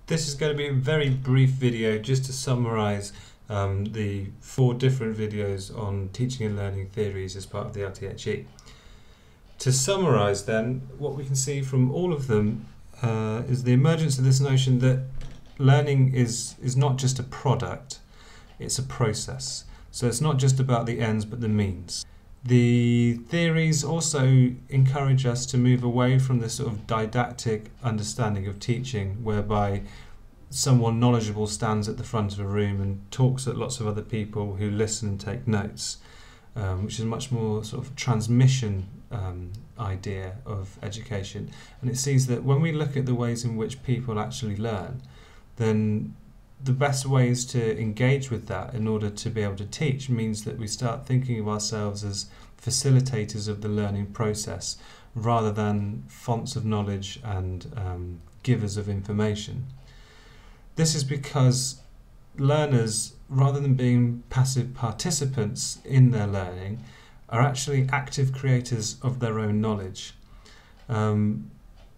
This is going to be a very brief video just to summarise the 4 different videos on teaching and learning theories as part of the LTHE. To summarise then, what we can see from all of them is the emergence of this notion that learning is not just a product, it's a process. So it's not just about the ends but the means. The theories also encourage us to move away from this sort of didactic understanding of teaching whereby someone knowledgeable stands at the front of a room and talks at lots of other people who listen and take notes, which is a much more sort of transmission idea of education. And it sees that when we look at the ways in which people actually learn, then the best ways to engage with that in order to be able to teach means that we start thinking of ourselves as facilitators of the learning process rather than fonts of knowledge and givers of information. This is because learners, rather than being passive participants in their learning, are actually active creators of their own knowledge.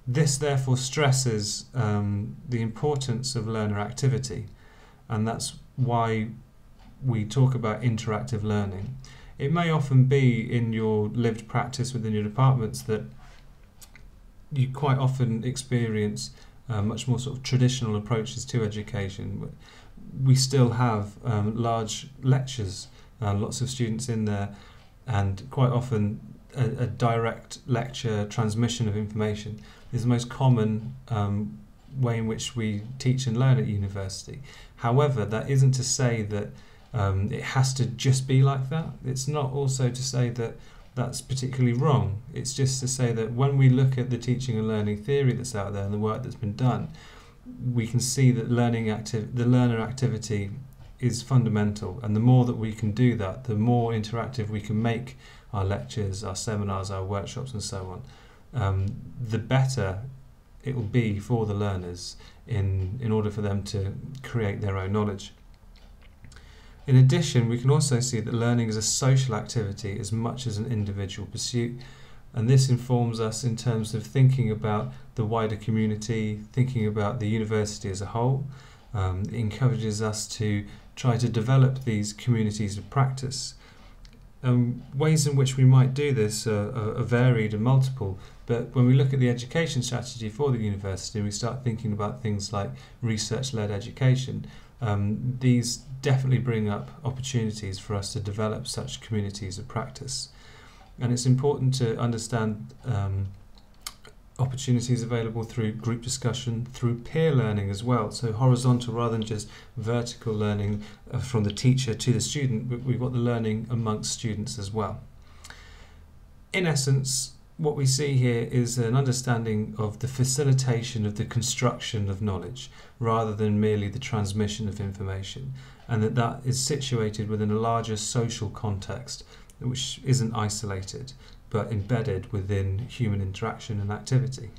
This therefore stresses the importance of learner activity, and that's why we talk about interactive learning. It may often be in your lived practice within your departments that you quite often experience much more sort of traditional approaches to education. We still have large lectures, lots of students in there, and quite often a direct lecture transmission of information is the most common way in which we teach and learn at university. However, that isn't to say that it has to just be like that. It's not also to say that that's particularly wrong. It's just to say that when we look at the teaching and learning theory that's out there and the work that's been done, we can see that the learner activity is fundamental, and the more that we can do that, the more interactive we can make our lectures, our seminars, our workshops and so on, the better it will be for the learners in order for them to create their own knowledge. In addition, we can also see that learning is a social activity as much as an individual pursuit, and this informs us in terms of thinking about the wider community, thinking about the university as a whole. It encourages us to try to develop these communities of practice. Ways in which we might do this are varied and multiple, but when we look at the education strategy for the university and we start thinking about things like research-led education, these definitely bring up opportunities for us to develop such communities of practice. And it's important to understand opportunities available through group discussion, through peer learning as well, so horizontal rather than just vertical learning from the teacher to the student, but we've got the learning amongst students as well. In essence, what we see here is an understanding of the facilitation of the construction of knowledge rather than merely the transmission of information, and that is situated within a larger social context which isn't isolated but embedded within human interaction and activity.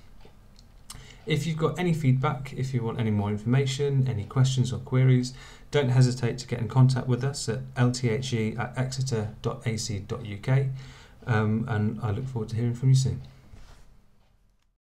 If you've got any feedback, if you want any more information, any questions or queries, don't hesitate to get in contact with us at lthe@exeter.ac.uk, and I look forward to hearing from you soon.